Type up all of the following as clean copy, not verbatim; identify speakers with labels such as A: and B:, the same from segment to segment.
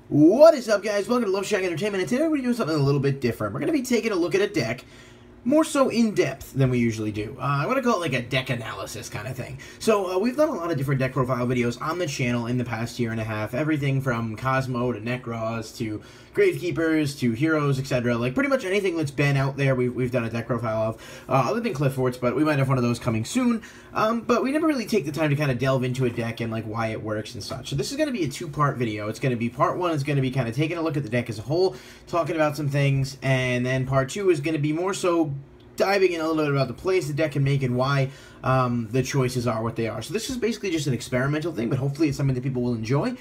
A: What is up, guys? Welcome to Loveshack Entertainment, and today we're doing something a little bit different. We're going to be taking a look at a deck, more so in-depth than we usually do. I want to call it like a deck analysis kind of thing. So, we've done a lot of different deck profile videos on the channel in the past year and a half. Everything from Cosmo to Necros to Gravekeepers to Heroes, etc. Like, pretty much anything that's been out there, we've done a deck profile of. Other than Cliff Forts, but we might have one of those coming soon. But we never really take the time to kind of delve into a deck and, like, why it works and such. So this is going to be a two-part video. It's going to be part one is going to be kind of taking a look at the deck as a whole, talking about some things, and then part two is going to be more so diving in a little bit about the plays the deck can make and why the choices are what they are. So this is basically just an experimental thing, but hopefully it's something that people will enjoy.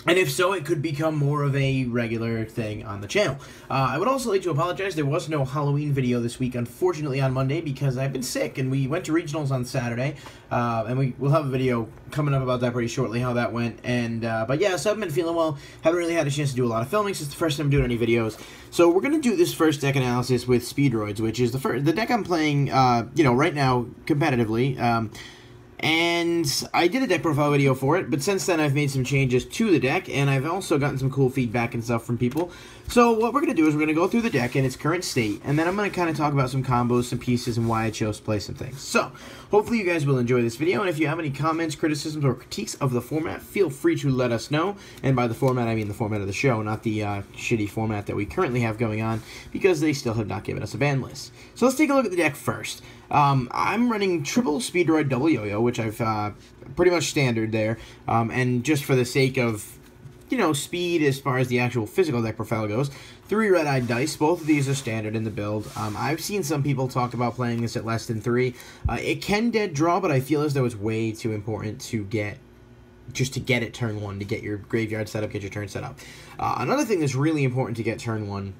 A: And if so, it could become more of a regular thing on the channel. I would also like to apologize. There was no Halloween video this week, unfortunately, on Monday, because I've been sick, and we went to regionals on Saturday. And we'll have a video coming up about that pretty shortly, how that went. And but yeah, so I've been feeling well. Haven't really had a chance to do a lot of filming since the first time I'm doing any videos. So we're going to do this first deck analysis with Speedroids, which is the deck I'm playing, right now, competitively. And I did a deck profile video for it, but since then I've made some changes to the deck, and I've also gotten some cool feedback and stuff from people. So what we're going to do is we're going to go through the deck in its current state, and then I'm going to kind of talk about some combos, some pieces, and why I chose to play some things. So, hopefully you guys will enjoy this video, and if you have any comments, criticisms, or critiques of the format, feel free to let us know. And by the format, I mean the format of the show, not the shitty format that we currently have going on, because they still have not given us a ban list. So let's take a look at the deck first. I'm running triple Speedroid double yo-yo, which I've pretty much standard there, and just for the sake of, speed as far as the actual physical deck profile goes, 3 red-eyed dice. Both of these are standard in the build. I've seen some people talk about playing this at less than 3. It can dead draw, but I feel as though it's way too important to get it turn 1, to get your graveyard set up, get your turn set up. Another thing that's really important to get turn 1,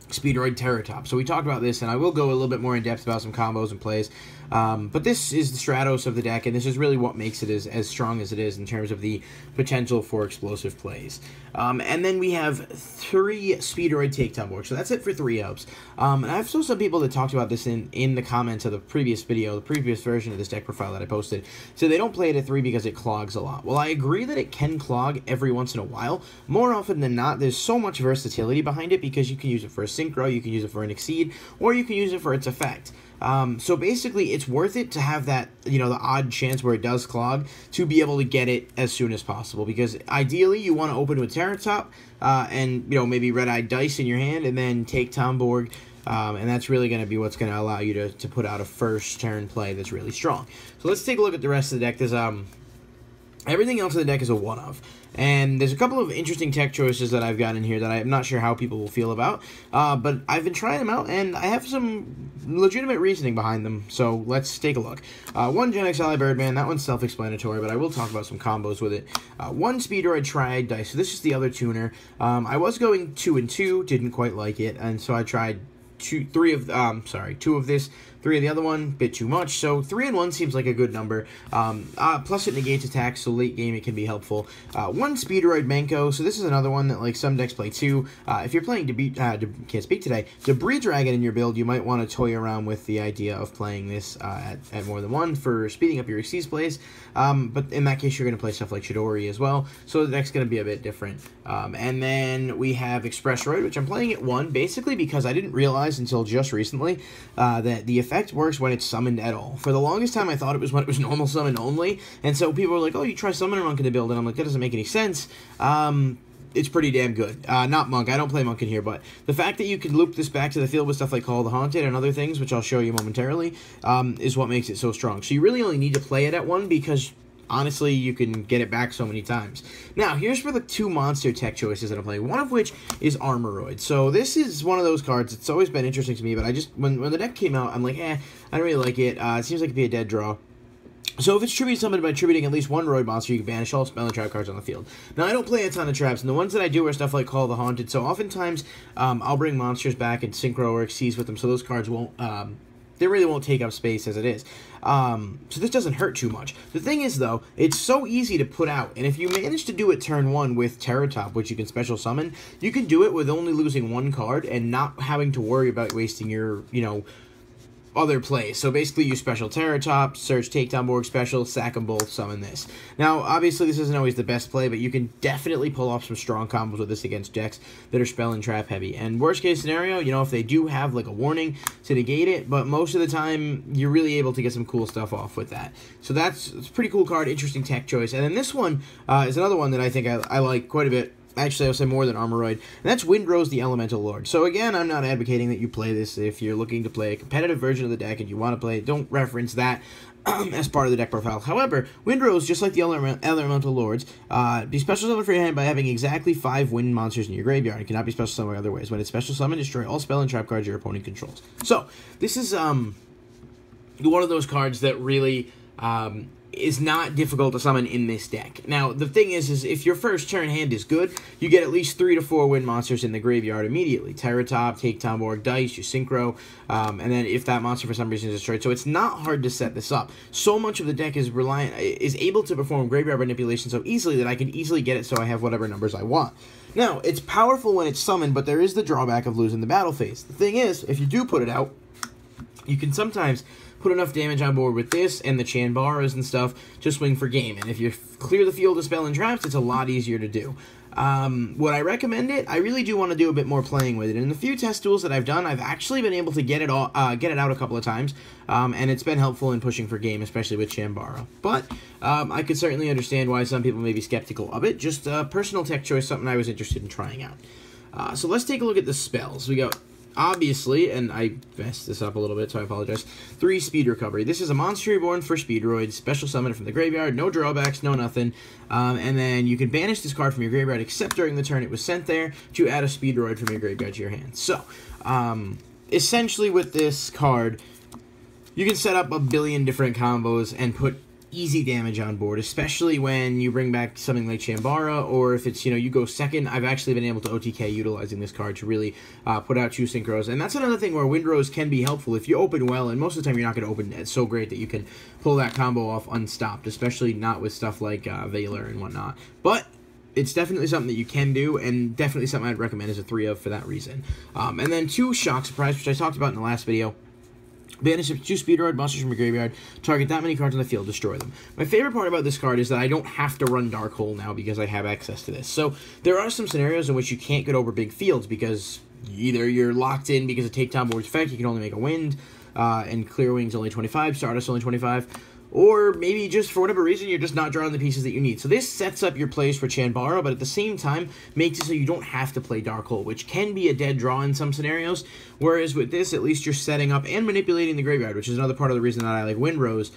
A: Speedroid Terror Top. So we talked about this, and I will go a little bit more in depth about some combos and plays. But this is the Stratos of the deck, and this is really what makes it as strong as it is in terms of the potential for explosive plays. And then we have 3 Speedroid Takedown boards. So that's it for 3 ups. And I've saw some people that talked about this in the comments of the previous video, the previous version of this deck profile that I posted. So they don't play it at 3 because it clogs a lot. Well, I agree that it can clog every once in a while. More often than not, there's so much versatility behind it because you can use it for a synchro, you can use it for an exceed, or you can use it for its effect. So basically, it's worth it to have that, the odd chance where it does clog to be able to get it as soon as possible. Because ideally, you want to open with Terror Top, and, maybe Red-Eyed Dice in your hand, and then take Tomborg, and that's really going to be what's going to allow you to put out a first turn play that's really strong. So let's take a look at the rest of the deck. There's, everything else in the deck is a one-of. And there's a couple of interesting tech choices that I've got in here that I'm not sure how people will feel about. But I've been trying them out, and I have some legitimate reasoning behind them. So let's take a look. 1 Gen X Ally Birdman, that one's self-explanatory, but I will talk about some combos with it. 1 Speedroid Triad Dice, so this is the other tuner. I was going 2 and 2, didn't quite like it, and so I tried 2 of this, 3 of the other one, bit too much, so 3 and 1 seems like a good number. Plus it negates attacks, so late game it can be helpful. 1 Speedroid Menko, so this is another one that, like, some decks play too. If you're playing can't speak today, Debris Dragon in your build, you might want to toy around with the idea of playing this at more than 1 for speeding up your Exceeds plays, but in that case you're going to play stuff like Chidori as well, so the deck's going to be a bit different. And then we have Expressroid, which I'm playing at 1, basically because I didn't realize until just recently that the effect works when it's summoned at all. For the longest time, I thought it was when it was normal summon only, and so people were like, oh, you try Summoner Monk in the build, and I'm like, that doesn't make any sense. It's pretty damn good. Not Monk, I don't play Monk in here, but the fact that you can loop this back to the field with stuff like Call of the Haunted and other things, which I'll show you momentarily, is what makes it so strong. So you really only need to play it at 1 because honestly, you can get it back so many times. Now, here's for the 2 monster tech choices that I'm playing, one of which is Armoroid. So this is one of those cards, it's always been interesting to me, but I just, when the deck came out, I'm like, I don't really like it. It seems like it'd be a dead draw. So if it's tribute summoned by tributing at least 1 Roid monster, you can banish all spell and trap cards on the field. Now, I don't play a ton of traps, and the ones that I do are stuff like Call of the Haunted, so oftentimes I'll bring monsters back and synchro or exceeds with them, so those cards won't, they really won't take up space as it is. So this doesn't hurt too much. The thing is, though, it's so easy to put out, and if you manage to do it turn 1 with Terror Top, which you can special summon, you can do it with only losing 1 card and not having to worry about wasting your, other plays. So basically you special Terror Top, search Takedown Borg special, sack them both, summon this. Now, obviously this isn't always the best play, but you can definitely pull off some strong combos with this against decks that are spell and trap heavy. And worst case scenario, you know, if they do have like a warning to negate it, but most of the time you're really able to get some cool stuff off with that. So it's a pretty cool card, interesting tech choice. And then this one is another one that I think I like quite a bit. Actually, I would say more than Armoroid, and that's Windrose the Elemental Lord. So again, I'm not advocating that you play this. If you're looking to play a competitive version of the deck and you want to play it, don't reference that as part of the deck profile. However, Windrose, just like the other Elemental Lords, be special summoned for your hand by having exactly 5 wind monsters in your graveyard. It cannot be special summoned other ways. When it's special summoned, destroy all spell and trap cards your opponent controls. So, this is one of those cards that really is not difficult to summon in this deck. Now, the thing is if your first turn hand is good, you get at least 3 to 4 wind monsters in the graveyard immediately. Terror Top, Takedown Borg, Dice, you Synchro, and then if that monster for some reason is destroyed. So it's not hard to set this up. So much of the deck is able to perform graveyard manipulation so easily that I can easily get it so I have whatever numbers I want. Now, it's powerful when it's summoned, but there is the drawback of losing the battle phase. The thing is, if you do put it out, you can sometimes put enough damage on board with this and the Chanbaras and stuff to swing for game. And if you clear the field of spell and traps, it's a lot easier to do. Would I recommend it? I really do want to do a bit more playing with it. In the few test duels that I've done, I've actually been able to get it out a couple of times, and it's been helpful in pushing for game, especially with Chanbara. But I could certainly understand why some people may be skeptical of it. Just a personal tech choice, something I was interested in trying out. So let's take a look at the spells. We got, obviously, and I messed this up a little bit, so I apologize, 3 Speed Recovery. This is a Monster Reborn for Speedroids, special summon it from the graveyard, no drawbacks, no nothing, and then you can banish this card from your graveyard except during the turn it was sent there to add a Speedroid from your graveyard to your hand. So, essentially with this card, you can set up a billion different combos and put easy damage on board, especially when you bring back something like Chanbara, or if it's, you know, you go second. I've actually been able to OTK utilizing this card to really put out 2 Synchros, and that's another thing where Windrose can be helpful if you open well, and most of the time you're not going to open it so great that you can pull that combo off unstopped, especially not with stuff like Valor and whatnot. But it's definitely something that you can do, and definitely something I'd recommend as a 3 of for that reason. And then 2 Shock Surprise, which I talked about in the last video. Banish 2 Speedroid monsters from your graveyard, target that many cards on the field, destroy them. My favorite part about this card is that I don't have to run Dark Hole now because I have access to this. So there are some scenarios in which you can't get over big fields because either you're locked in because of Takedown Borg's effect, you can only make a wind, and Clear Wing's only 25, Stardust only 25, or maybe just for whatever reason you're just not drawing the pieces that you need. So this sets up your plays for Chanbara, but at the same time makes it so you don't have to play Dark Hole, which can be a dead draw in some scenarios, whereas with this at least you're setting up and manipulating the graveyard, which is another part of the reason that I like Windrose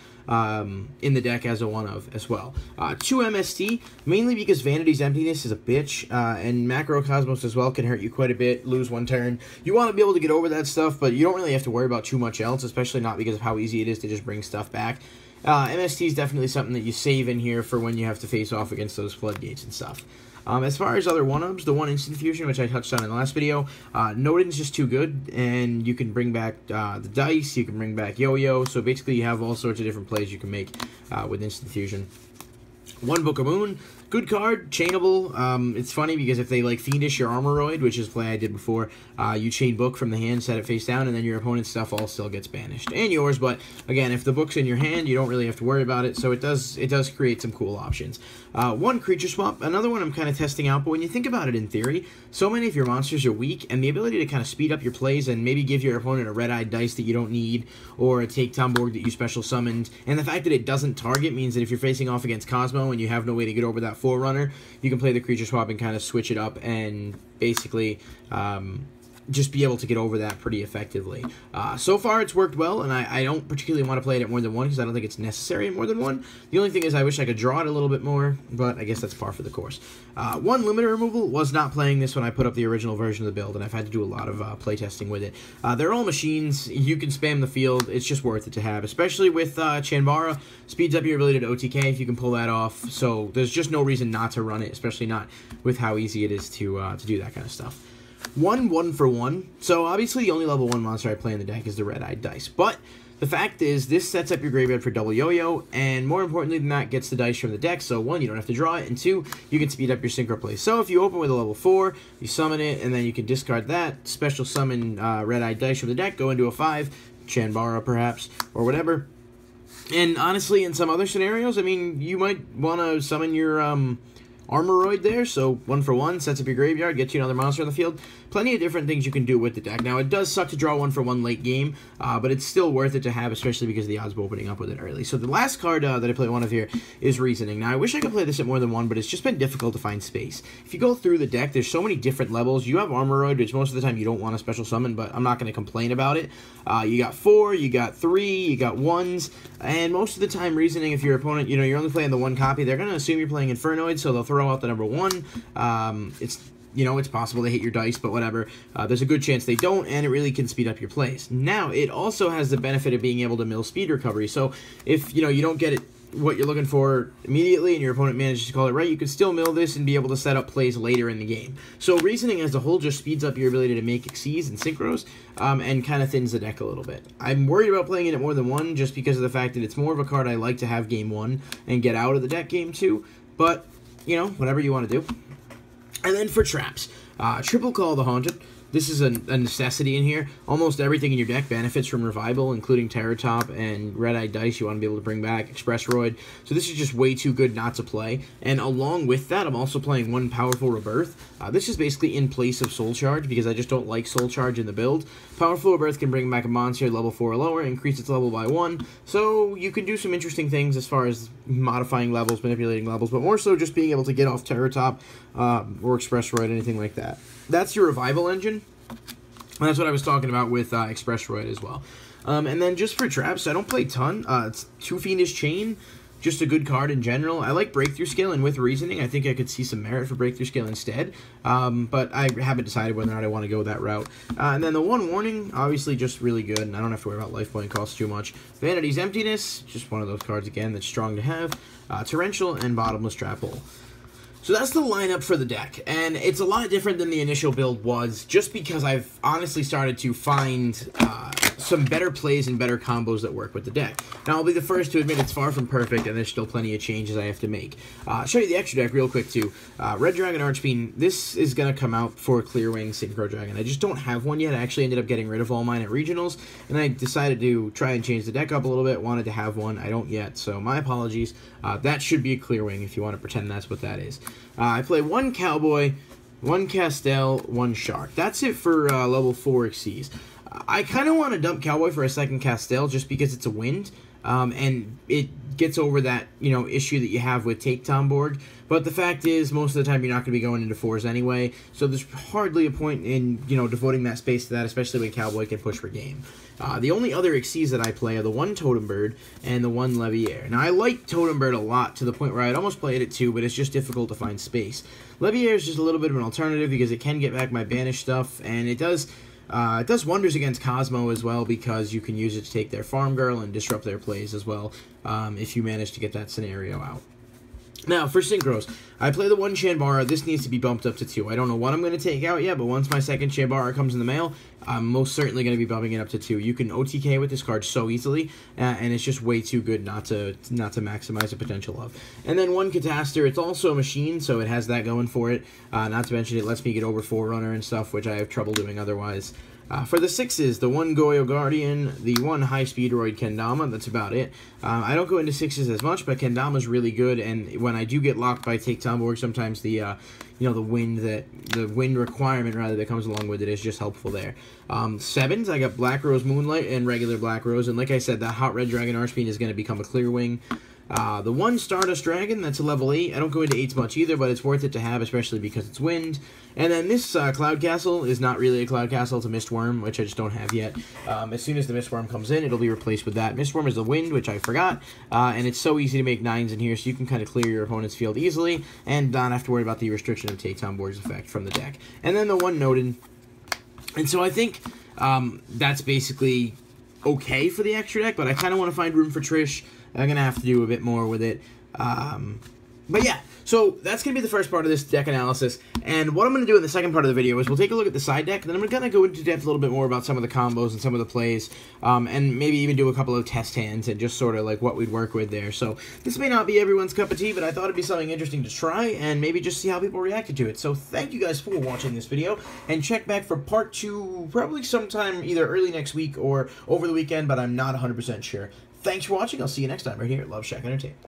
A: in the deck as a 1-of as well. 2 MST, mainly because Vanity's Emptiness is a bitch, and Macrocosmos as well can hurt you quite a bit, lose 1 turn. You want to be able to get over that stuff, but you don't really have to worry about too much else, especially not because of how easy it is to just bring stuff back. MST is definitely something that you save in here for when you have to face off against those floodgates and stuff. As far as other 1-ups, the 1 Instant Fusion, which I touched on in the last video, Nodin's just too good, and you can bring back the Dice, you can bring back Yo-Yo, so basically you have all sorts of different plays you can make with Instant Fusion. 1 Book of Moon, good card, chainable. It's funny because if they like Fiendish your Armoroid, which is a play I did before, you chain Book from the hand, set it face down, and then your opponent's stuff all still gets banished. And yours, but again, if the Book's in your hand, you don't really have to worry about it, so it does create some cool options. 1 Creature Swap, another one I'm kind of testing out, but when you think about it in theory, so many of your monsters are weak, and the ability to kind of speed up your plays and maybe give your opponent a red-eyed Dice that you don't need, or a Takedown Borg that you special summoned, and the fact that it doesn't target means that if you're facing off against Cosmo and you have no way to get over that Forerunner, you can play the Creature Swap and kind of switch it up and basically just be able to get over that pretty effectively. So far, it's worked well, and I don't particularly want to play it at more than 1 because I don't think it's necessary at more than 1. The only thing is I wish I could draw it a little bit more, but I guess that's par for the course. 1 Limiter Removal, was not playing this when I put up the original version of the build, and I've had to do a lot of playtesting with it. They're all machines. You can spam the field. It's just worth it to have, especially with Chanbara. Speeds up your ability to OTK if you can pull that off, so there's just no reason not to run it, especially not with how easy it is to do that kind of stuff. 1 for 1. So obviously the only level 1 monster I play in the deck is the Red-Eyed Dice. But the fact is, this sets up your graveyard for double Yo-Yo, and more importantly than that, gets the dice from the deck. So 1, you don't have to draw it, and 2, you can speed up your Synchro plays. So if you open with a level 4, you summon it, and then you can discard that, special summon Red-Eyed Dice from the deck, go into a 5, Chanbara perhaps, or whatever. And honestly, in some other scenarios, I mean, you might want to summon your Armoroid there, so 1 for 1, sets up your graveyard, gets you another monster on the field. Plenty of different things you can do with the deck. Now, it does suck to draw 1 for 1 late game, but it's still worth it to have, especially because of the odds of opening up with it early. So the last card that I play one of here is Reasoning. Now, I wish I could play this at more than 1, but it's just been difficult to find space. If you go through the deck, there's so many different levels. You have Armoroid, which most of the time you don't want a special summon, but I'm not going to complain about it. You got 4, you got 3, you got 1s, and most of the time Reasoning, if your opponent, you're only playing the 1 copy, they're going to assume you're playing Infernoid, so they'll throw out the number 1. It's possible they hit your dice, but whatever. There's a good chance they don't, and it really can speed up your plays. Now, it also has the benefit of being able to mill speed recovery, so if, you don't get it what you're looking for immediately and your opponent manages to call it right, you can still mill this and be able to set up plays later in the game. So Reasoning as a whole just speeds up your ability to make Xyz and Synchros, and kind of thins the deck a little bit. I'm worried about playing it at more than 1 just because of the fact that it's more of a card I like to have game 1 and get out of the deck game 2, but, whatever you want to do. And then for traps, Triple Call the Haunted. This is a necessity in here. Almost everything in your deck benefits from Revival, including Terror Top and Red-Eyed Dice you want to be able to bring back, Expressroid. So this is just way too good not to play. And along with that, I'm also playing 1 Powerful Rebirth. This is basically in place of Soul Charge, because I just don't like Soul Charge in the build. Powerful Rebirth can bring back a monster level 4 or lower, increase its level by 1. So you can do some interesting things as far as modifying levels, manipulating levels, but more so just being able to get off Terror Top or Expressroid, anything like that. That's your Revival engine. And that's what I was talking about with Expressroid as well. And then just for traps, I don't play ton. It's 2 Fiendish Chain, just a good card in general. I like Breakthrough Scale, and with Reasoning, I think I could see some merit for Breakthrough Scale instead. But I haven't decided whether or not I want to go that route. And then the 1 Warning, obviously just really good, and I don't have to worry about life point costs too much. Vanity's Emptiness, just one of those cards again that's strong to have. Torrential, and Bottomless Trap Hole. So that's the lineup for the deck, and it's a lot different than the initial build was, just because I've honestly started to find some better plays and better combos that work with the deck. Now, I'll be the first to admit it's far from perfect, and there's still plenty of changes I have to make. I'll show you the extra deck real quick, too. Red Dragon Archfiend, this is going to come out for Clearwing Synchro Dragon. I just don't have one yet. I actually ended up getting rid of all mine at Regionals, and I decided to try and change the deck up a little bit. Wanted to have one. I don't yet, so my apologies. That should be a Clearwing if you want to pretend that's what that is. I play 1 Cowboy, 1 Castel, 1 Shark. That's it for level 4 Xyz. I kind of want to dump Cowboy for a second Castel just because it's a wind, and it gets over that, issue that you have with Take Tomborg. But the fact is, most of the time you're not going to be going into 4s anyway, so there's hardly a point in, devoting that space to that, especially when Cowboy can push for game. The only other Xyz that I play are the 1 Totem Bird and the 1 Leviair. Now, I like Totem Bird a lot, to the point where I'd almost play it at 2, but it's just difficult to find space. Leviair is just a little bit of an alternative because it can get back my banished stuff, and it does wonders against Cosmo as well, because you can use it to take their Farm Girl and disrupt their plays as well, if you manage to get that scenario out. Now, for Synchros, I play the 1 Chanbara. This needs to be bumped up to 2. I don't know what I'm going to take out yet, but once my second Chanbara comes in the mail, I'm most certainly going to be bumping it up to 2. You can OTK with this card so easily, and it's just way too good not to maximize the potential of. And then 1 Catastor. It's also a machine, so it has that going for it. Not to mention it lets me get over Forerunner and stuff, which I have trouble doing otherwise. For the 6s, the 1 Goyo Guardian, the 1 High Speedroid Kendama, that's about it. I don't go into 6s as much, but Kendama's really good, and when I do get locked by Take Tomborg, sometimes the wind requirement rather that comes along with it is just helpful there. 7s, I got Black Rose Moonlight and regular Black Rose, and like I said, that Hot Red Dragon Archfiend is going to become a Clearwing. The 1 Stardust Dragon, that's a level 8. I don't go into 8s much either, but it's worth it to have, especially because it's wind. And then this Cloud Castle is not really a Cloud Castle, it's a Mistworm, which I just don't have yet. As soon as the Mistworm comes in, it'll be replaced with that. Mistworm is the wind, which I forgot, and it's so easy to make 9s in here, so you can kind of clear your opponent's field easily, and not have to worry about the restriction of Take Tomborg's effect from the deck. And then the 1 Nodin. And so I think that's basically okay for the extra deck, but I kind of want to find room for Trish. I'm going to have to do a bit more with it. But yeah, so that's going to be the first part of this deck analysis, and what I'm going to do in the second part of the video is we'll take a look at the side deck, and then I'm going to go into depth a little bit more about some of the combos and some of the plays, and maybe even do a couple of test hands and just sort of like what we'd work with there. So this may not be everyone's cup of tea, but I thought it'd be something interesting to try, and maybe just see how people reacted to it. So thank you guys for watching this video, and check back for part 2 probably sometime either early next week or over the weekend, but I'm not 100% sure. Thanks for watching. I'll see you next time right here at Loveshack Entertainment.